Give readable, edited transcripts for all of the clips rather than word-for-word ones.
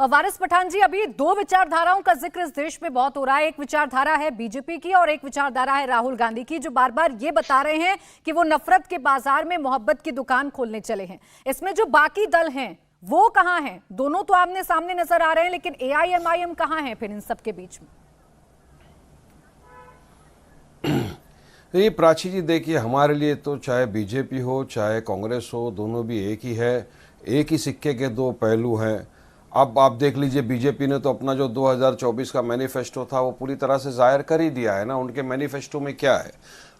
वारिस पठान जी, अभी दो विचारधाराओं का जिक्र इस देश में बहुत हो रहा है। एक विचारधारा है बीजेपी की और एक विचारधारा है राहुल गांधी की, जो बार बार ये बता रहे हैं कि वो नफरत के बाजार में मोहब्बत की दुकान खोलने चले हैं। इसमें जो बाकी दल हैं वो कहां हैं? दोनों तो आमने सामने नजर आ रहे हैं, लेकिन एआईएमआईएम कहां है फिर इन सब के बीच में? ये प्राची जी, देखिए, हमारे लिए तो चाहे बीजेपी हो चाहे कांग्रेस हो, दोनों भी एक ही है। एक ही सिक्के के दो पहलू हैं। अब आप देख लीजिए, बीजेपी ने तो अपना जो 2024 का मैनिफेस्टो था वो पूरी तरह से जाहिर कर ही दिया है ना। उनके मैनिफेस्टो में क्या है?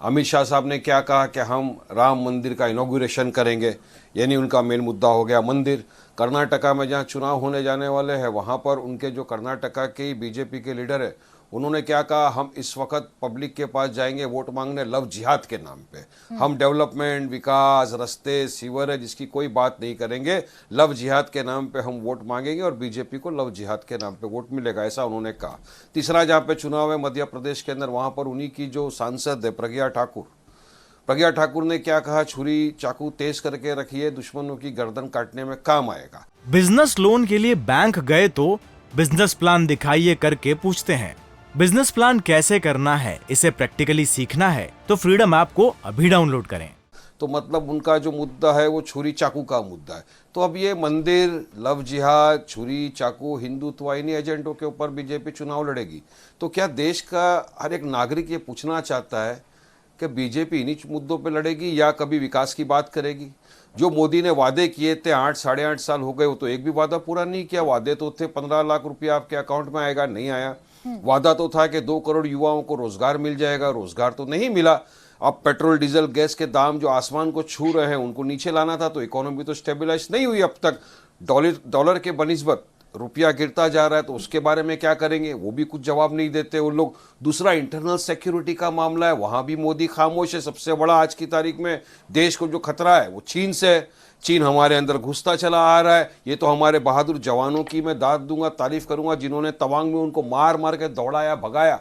अमित शाह साहब ने क्या कहा कि हम राम मंदिर का इनॉग्रेशन करेंगे, यानी उनका मेन मुद्दा हो गया मंदिर। कर्नाटका में जहाँ चुनाव होने जाने वाले हैं, वहाँ पर उनके जो कर्नाटका के बीजेपी के लीडर है, उन्होंने क्या कहा, हम इस वक्त पब्लिक के पास जाएंगे वोट मांगने लव जिहाद के नाम पे। हम डेवलपमेंट, विकास, रास्ते, सीवरेज, इसकी कोई बात नहीं करेंगे। लव जिहाद के नाम पे हम वोट मांगेंगे और बीजेपी को लव जिहाद के नाम पे वोट मिलेगा, ऐसा उन्होंने कहा। तीसरा जहाँ पे चुनाव है मध्य प्रदेश के अंदर, वहाँ पर उन्हीं की जो सांसद है प्रज्ञा ठाकुर ने क्या कहा, छुरी चाकू तेज करके रखिए, दुश्मनों की गर्दन काटने में काम आएगा। बिजनेस लोन के लिए बैंक गए तो बिजनेस प्लान दिखाइए करके पूछते हैं। बिजनेस प्लान कैसे करना है, इसे प्रैक्टिकली सीखना है तो फ्रीडम ऐप को अभी डाउनलोड करें। तो मतलब उनका जो मुद्दा है वो छुरी चाकू का मुद्दा है। तो अब ये मंदिर, लव जिहाद, छुरी चाकू, हिंदुत्व, इन्हीं एजेंडों के ऊपर बीजेपी चुनाव लड़ेगी। तो क्या देश का हर एक नागरिक ये पूछना चाहता है कि बीजेपी इन्हीं मुद्दों पे लड़ेगी या कभी विकास की बात करेगी? जो मोदी ने वादे किए थे, 8 साढ़े 8 साल हो गए, वो तो एक भी वादा पूरा नहीं किया। वादे तो थे 15 लाख रुपया आपके अकाउंट में आएगा, नहीं आया। वादा तो था कि 2 करोड़ युवाओं को रोजगार मिल जाएगा, रोजगार तो नहीं मिला। अब पेट्रोल डीजल गैस के दाम जो आसमान को छू रहे हैं, उनको नीचे लाना था, तो इकोनॉमी तो स्टेबलाइज नहीं हुई अब तक। डॉलर के बनिस्बत रुपया गिरता जा रहा है, तो उसके बारे में क्या करेंगे, वो भी कुछ जवाब नहीं देते वो लोग। दूसरा, इंटरनल सिक्योरिटी का मामला है, वहां भी मोदी खामोश है। सबसे बड़ा आज की तारीख में देश को जो खतरा है वो चीन से है। चीन हमारे अंदर घुसता चला आ रहा है। ये तो हमारे बहादुर जवानों की मैं दाद दूंगा, तारीफ करूंगा, जिन्होंने तवांग में उनको मार मार के दौड़ाया, भगाया।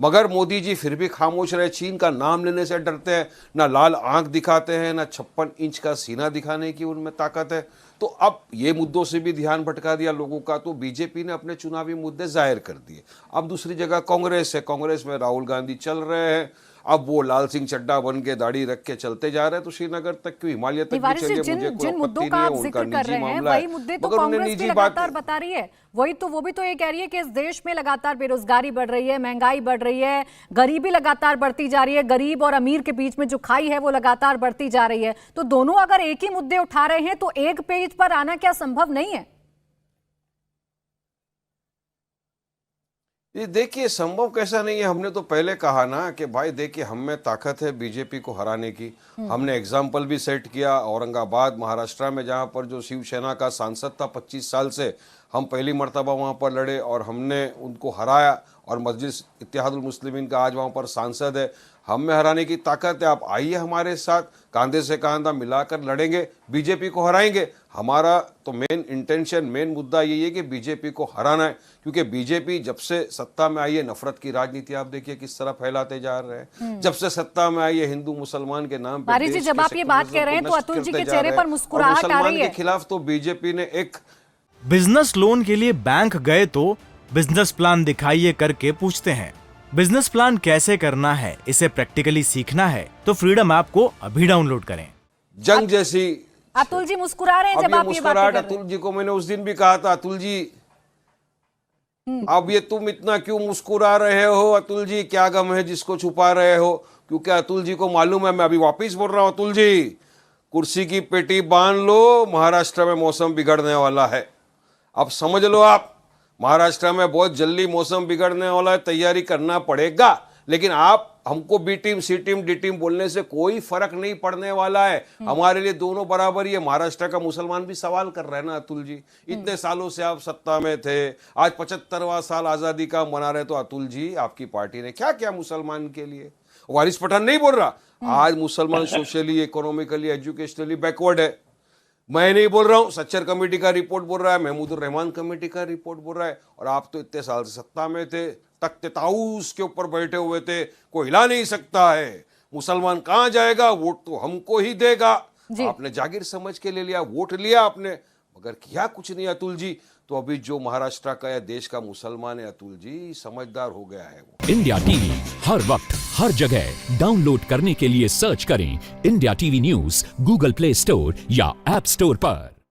मगर मोदी जी फिर भी खामोश रहे। चीन का नाम लेने से डरते हैं, ना लाल आंख दिखाते हैं, ना 56 इंच का सीना दिखाने की उनमें ताकत है। तो अब ये मुद्दों से भी ध्यान भटका दिया लोगों का, तो बीजेपी ने अपने चुनावी मुद्दे जाहिर कर दिए। अब दूसरी जगह कांग्रेस है, कांग्रेस में राहुल गांधी चल रहे हैं। अब वो लाल सिंह चड्ढा बन के दाढ़ी रख के चलते जा रहे हैं, तो श्रीनगर तक क्यों, हिमालय तक भी चलिए, मुझे कोई आपत्ति नहीं है। उनका निजी मामला है, मगर उन्हें निजी बात बता रही है। वो भी तो ये कह रही है कि इस देश में लगातार बेरोजगारी बढ़ रही है, महंगाई बढ़ रही है, गरीबी लगातार बढ़ती जा रही है, गरीब और अमीर के बीच में जो खाई है वो लगातार बढ़ती जा रही है। तो दोनों अगर एक ही मुद्दे उठा रहे हैं तो एक पेज पर आना क्या संभव नहीं है? ये देखिए, संभव कैसा नहीं है। हमने तो पहले कहा ना कि भाई देखिए, हम में ताकत है बीजेपी को हराने की। हमने एग्जाम्पल भी सेट किया औरंगाबाद, महाराष्ट्र में, जहां पर जो शिवसेना का सांसद था 25 साल से, हम पहली मर्तबा वहां पर लड़े और हमने उनको हराया। और मजलिस इत्तेहादुल मुस्लिमीन का आज वहां पर सांसद है। हम में हराने की ताकत है। आप आइए हमारे साथ, कांधे से कांधा मिलाकर लड़ेंगे, बीजेपी को हराएंगे। हमारा तो मेन इंटेंशन, मेन मुद्दा यही है कि बीजेपी को हराना है, क्योंकि बीजेपी जब से सत्ता में आई है, नफरत की राजनीति आप देखिए किस तरह फैलाते जा रहे हैं। जब से सत्ता में आई है, हिंदू मुसलमान के नाम पे जी, जब आप ये बात कह रहे हैं तो अतुल जी के चेहरे पर मुस्कुराहट आ रही है। के खिलाफ तो बीजेपी ने एक बिजनेस लोन के लिए बैंक गए तो बिजनेस प्लान दिखाइए करके पूछते हैं। बिजनेस प्लान कैसे करना है, इसे प्रैक्टिकली सीखना है तो फ्रीडम ऐप को अभी डाउनलोड करें। जंग जैसी, अतुल जी मुस्कुरा रहे हैं जब आप ये बात कर रहे हैं। अतुल जी को मैंने उस दिन भी कहा था, अतुल जी अब ये तुम इतना क्यों मुस्कुरा रहे हो? अतुल जी, क्या गम है जिसको छुपा रहे हो? क्योंकि अतुल जी को मालूम है, मैं अभी वापिस बोल रहा हूं, अतुल जी कुर्सी की पेटी बांध लो, महाराष्ट्र में मौसम बिगड़ने वाला है। अब समझ लो आप, महाराष्ट्र में बहुत जल्दी मौसम बिगड़ने वाला है, तैयारी करना पड़ेगा। लेकिन आप हमको बी टीम, सी टीम, डी टीम बोलने से कोई फर्क नहीं पड़ने वाला है। हमारे लिए दोनों बराबर ही है। महाराष्ट्र का मुसलमान भी सवाल कर रहे हैं ना अतुल जी, इतने सालों से आप सत्ता में थे, आज 75वां साल आजादी का मना रहे, तो अतुल जी आपकी पार्टी ने क्या किया मुसलमान के लिए? वारिस पठान नहीं बोल रहा, आज मुसलमान सोशली, इकोनॉमिकली, एजुकेशनली बैकवर्ड है। मैं नहीं बोल रहा हूं, सच्चर कमेटी का रिपोर्ट बोल रहा है, महमूदुर रहमान कमेटी का रिपोर्ट बोल रहा है। और आप तो इतने साल से सत्ता में थे, तख्ते ताऊस के ऊपर बैठे हुए थे, कोई हिला नहीं सकता है। मुसलमान कहां जाएगा? वोट तो हमको ही देगा। आपने जागीर समझ के ले लिया, वोट लिया आपने, मगर किया कुछ नहीं अतुल जी। तो अभी जो महाराष्ट्र का या देश का मुसलमान है अतुल जी, समझदार हो गया है वो। इंडिया टीवी हर वक्त हर जगह डाउनलोड करने के लिए सर्च करें India TV news Google play store या ऐप स्टोर पर।